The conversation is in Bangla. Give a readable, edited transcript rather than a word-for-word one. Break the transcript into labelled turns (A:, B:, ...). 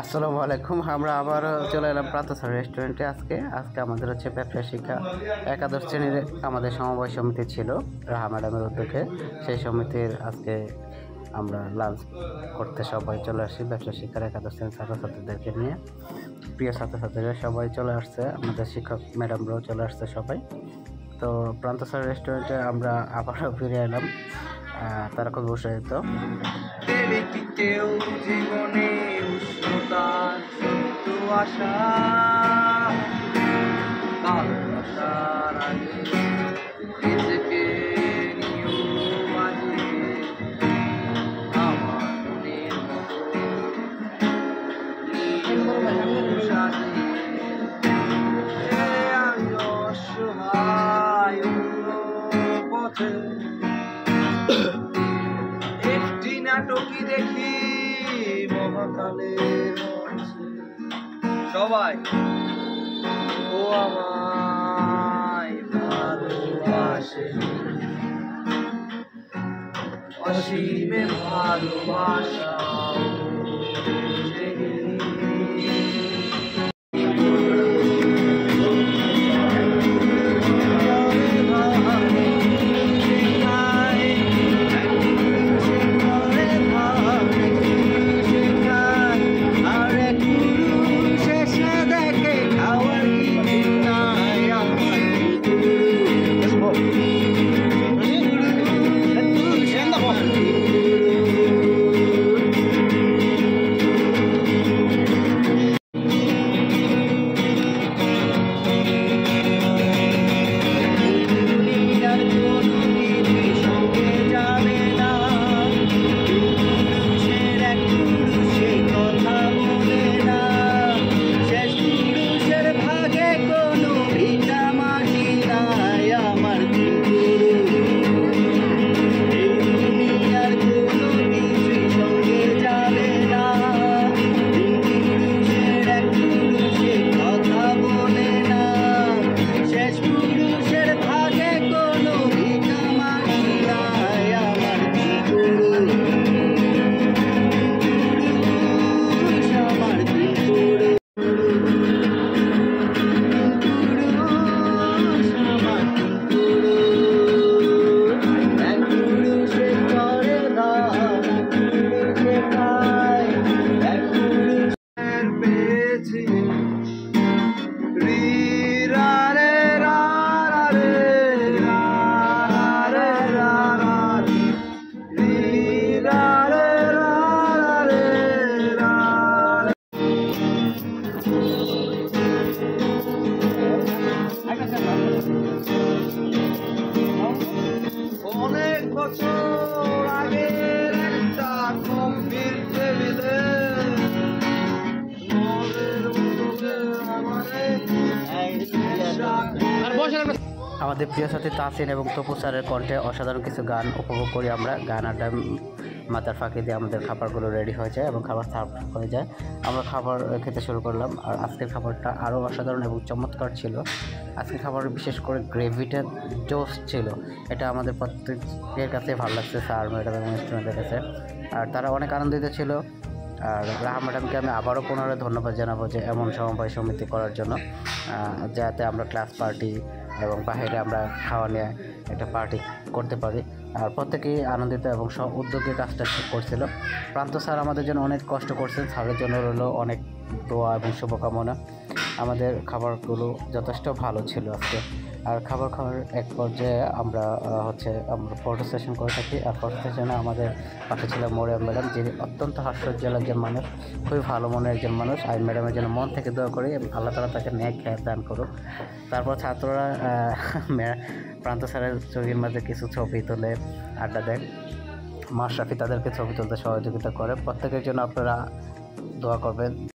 A: আসসালামু আলাইকুম। আমরা আবার চলে এলাম প্রাতঃস্যার রেস্টুরেন্টে। আজকে আমাদের হচ্ছে ব্যবসায় শিক্ষা একাদশ শ্রেণীর আমাদের সমবায় সমিতি ছিল রাহা ম্যাডামের উদ্যোগে। সেই সমিতির আজকে আমরা লাঞ্চ করতে সবাই চলে আসি ব্যবসা শিক্ষার একাদশ শ্রেণীর ছাত্রছাত্রীদেরকে নিয়ে। প্রিয় ছাত্রছাত্রীরা সবাই চলে আসছে, আমাদের শিক্ষক ম্যাডামরাও চলে আসছে সবাই। তো প্রান্তস্যার রেস্টুরেন্টে আমরা আবারও ফিরে এলাম, তারা খুব উৎসাহিত।
B: কেউ জীবনে উষ্ণতার তো আশা ভালোবাসার আগে নিজেকে নিয়েও মাঝে আমার মনের মতো আমি অসহায় পথে একটি নাটকই দেখি মহাকালের মঞ্চে। সবাই ও আমায় ভালোবাসে, অসীমে ভালোবাসা অনেক বছর আগের একটা গম্ভীর টেবিলে
A: আমাদের প্রিয় সাথী তাসিন এবং তপু স্যারের কণ্ঠে অসাধারণ কিছু গান উপভোগ করি আমরা। গান আড্ডা মাথার ফাঁকি দিয়ে আমাদের খাবারগুলো রেডি হয়ে যায় এবং খাবার সার্ভ হয়ে যায়। আমরা খাবার খেতে শুরু করলাম। আর আজকের খাবারটা আরও অসাধারণ এবং চমৎকার ছিল। আজকের খাবার বিশেষ করে গ্রেভিটা জোস ছিল, এটা আমাদের প্রত্যেকের কাছে ভালো লাগছে, স্যার ম্যাডাম এবং স্টুডেন্টদের কাছে। আর তারা অনেক আনন্দিত ছিল। আর রাহা ম্যাডামকে আমি আবারও পুনরায় ধন্যবাদ জানাবো যে এমন সমবায় সমিতি করার জন্য, যাতে আমরা ক্লাস পার্টি এবং বাইরে আমরা খাওয়া নিয়ে একটা পার্টি করতে পারি। আর প্রত্যেকেই আনন্দিত এবং সব উদ্যোগে কাজটা করছিল। প্রান্ত স্যার আমাদের জন্য অনেক কষ্ট করছেন, স্যারের জন্য রইল অনেক দোয়া এবং শুভকামনা। আমাদের খাবারগুলো যথেষ্ট ভালো ছিল আজকে। আর খাবার খাওয়ার এক পর্যায়ে আমরা ফটো সেশন করে থাকি। আর ফটো সেশনে আমাদের পাশে ছিল মরিয়ম ম্যাডাম, যিনি অত্যন্ত হাস্যোজ্জ্বল একজন মানুষ, খুবই ভালো মনের একজন মানুষ। আর ম্যাডামের জন্য মন থেকে দোয়া করি এবং আল্লাহ তাআলা তাকে ন্যায় খেয়াল দান করুক। তারপর ছাত্ররা প্রান্ত স্যারের ছবির মাঝে কিছু ছবি তুলে আড্ডা দেয়। মাশরাফি তাদেরকে ছবি তুলতে সহযোগিতা করে। প্রত্যেকের জন্য আপনারা দোয়া করবেন।